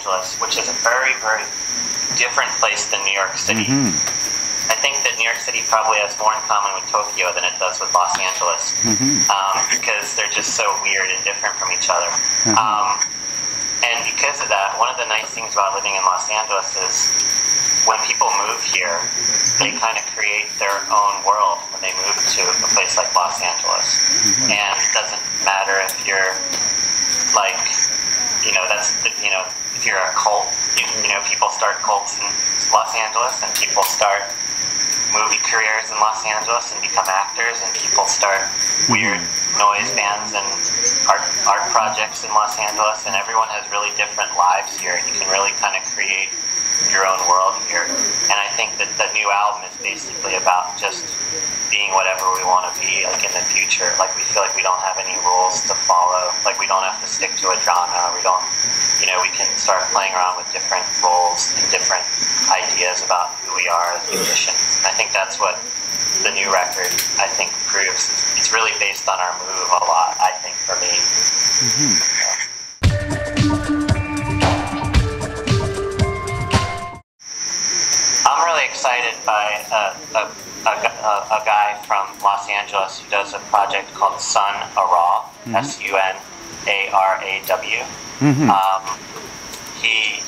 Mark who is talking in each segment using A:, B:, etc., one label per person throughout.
A: Angeles, which is a very, very different place than New York City. I think that New York City probably has more in common with Tokyo than it does with Los Angeles, because they're just so weird and different from each other. And because of that, one of the nice things about living in Los Angeles is when people move here, they kind of create their own world when they move to a place like Los Angeles. And it doesn't matter if you're like, if you're a cult, people start cults in Los Angeles, and people start movie careers in Los Angeles and become actors, and people start weird noise bands and art projects in Los Angeles, and everyone has really different lives here, and you can really kind of create your own world here. And I think that the new album is basically about just being whatever we want to be, like in the future. Like we feel like we don't have any rules to follow, like we don't have to stick to a genre, we can start playing around with different roles and different ideas about who we are as musicians. And I think that's what the new record, I think, proves. It's really based on our move a lot, I think, for me. I'm really excited by a guy from Los Angeles who does a project called Sunaraw, Sunaraw. He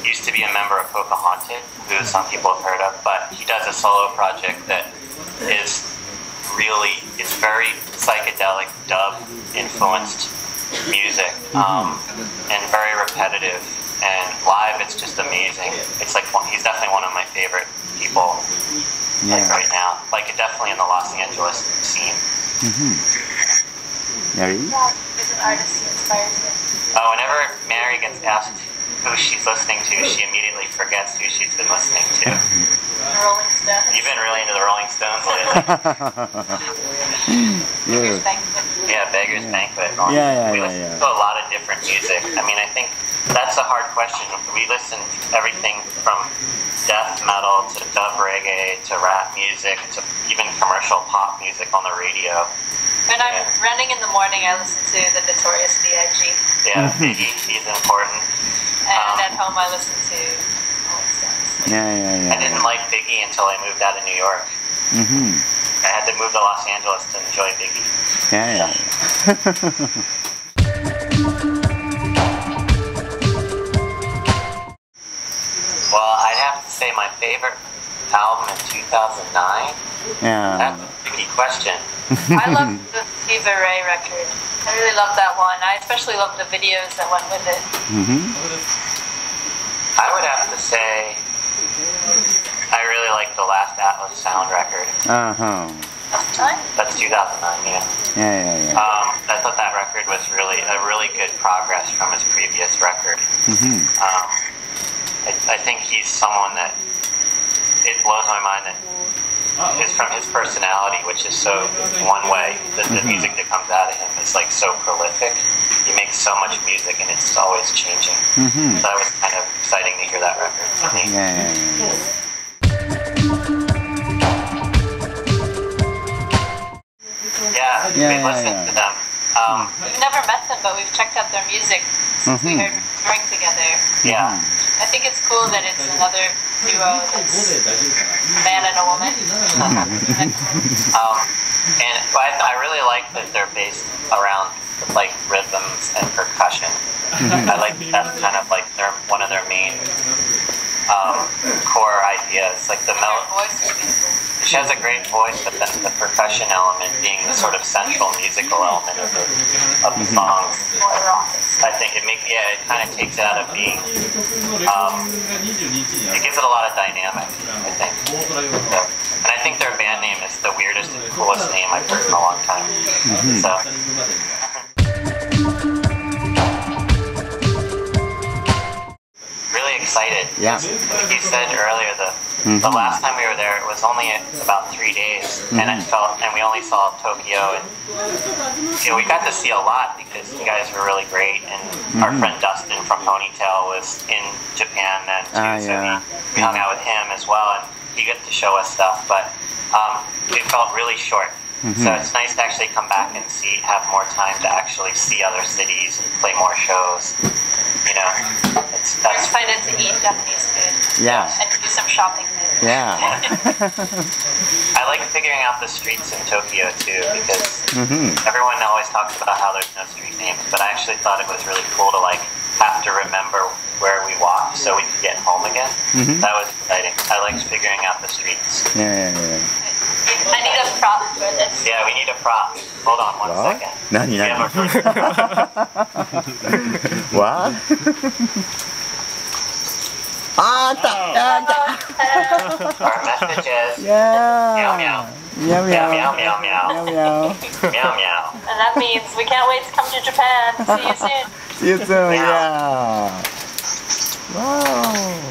A: used to be a member of Pocahontas, who some people have heard of, but he does a solo project that is really, it's very psychedelic dub-influenced music, and very repetitive, and live it's just amazing. It's like, he's definitely one of my favorite people right now, like definitely in the Los Angeles scene.
B: Mary?
C: Yeah, there's an artist who inspires me.
A: Oh, whenever Mary gets asked who she's listening to, she immediately forgets who she's been listening to.
C: Rolling Stones.
A: You've been really into the Rolling Stones lately.
C: Beggar's Banquet.
A: Yeah, Beggar's Banquet. We listen to a lot of different music. I mean, I think that's a hard question. We listen to everything from death metal to dub reggae to rap music to even commercial pop music on the radio.
C: When I'm running in the morning, I listen to the Notorious B.I.G.
A: Yeah, Biggie, he's important.
C: And at home, I listen to Rolling Stones.
A: I didn't like Biggie until I moved out of New York. I had to move to Los Angeles to enjoy Biggie. Well, I'd have to say my favorite album in 2009. That's a tricky question.
C: I love the Stevie Ray record. I really love that one. I especially love the videos that went with it.
A: I would have to say I really like the last Atlas Sound record. That's 2009, I thought that record was really a really good progress from his previous record. I think he's someone that it blows my mind that is from his personality, which is so one way. The music that comes out of him is like so prolific. He makes so much music and it's always changing. So that was kind of exciting to hear that record for me. We listened to them.
C: We've never met them, but we've checked out their music since we heard touring together. I think it's cool that it's another duo that's a man and a woman.
A: And I really like that they're based around like rhythms and percussion. I like that's kind of like one of their main core ideas. Like the she has a great voice, but then the percussion element being the sort of central musical element of the songs. I think it kind of takes it out of being. It gives it a lot of dynamic, I think. And I think their band name is the weirdest and coolest name I've heard in a long time. Really excited. Like you said earlier, the last time we were there, it was only about 3 days, and we only saw Tokyo, and we got to see a lot because you guys were really great, and our friend Dustin from Ponytail was in Japan then too, so we hung out with him as well, and he got to show us stuff, but it felt really short. So it's nice to actually come back and have more time to actually see other cities and play more shows.
C: We're excited to eat Japanese food.
B: Yeah.
C: And do some shopping.
B: Yeah.
A: I like figuring out the streets in Tokyo too, because everyone always talks about how there's no street names, but I actually thought it was really cool to like have to remember where we walked so we could get home again. That was exciting. I liked figuring out the streets.
B: Yeah.
C: I need a prop for this.
A: Yeah, we need a prop. Hold on one second.
B: Nani?
A: We have a
B: What?
A: Our message is meow meow.
B: Meow
A: Meow
B: meow.
A: meow meow meow.
B: Meow meow.
A: Meow meow.
C: And that means we can't wait to come to Japan. See you soon.
B: See you soon.
A: Meow.
B: Yeah. Wow.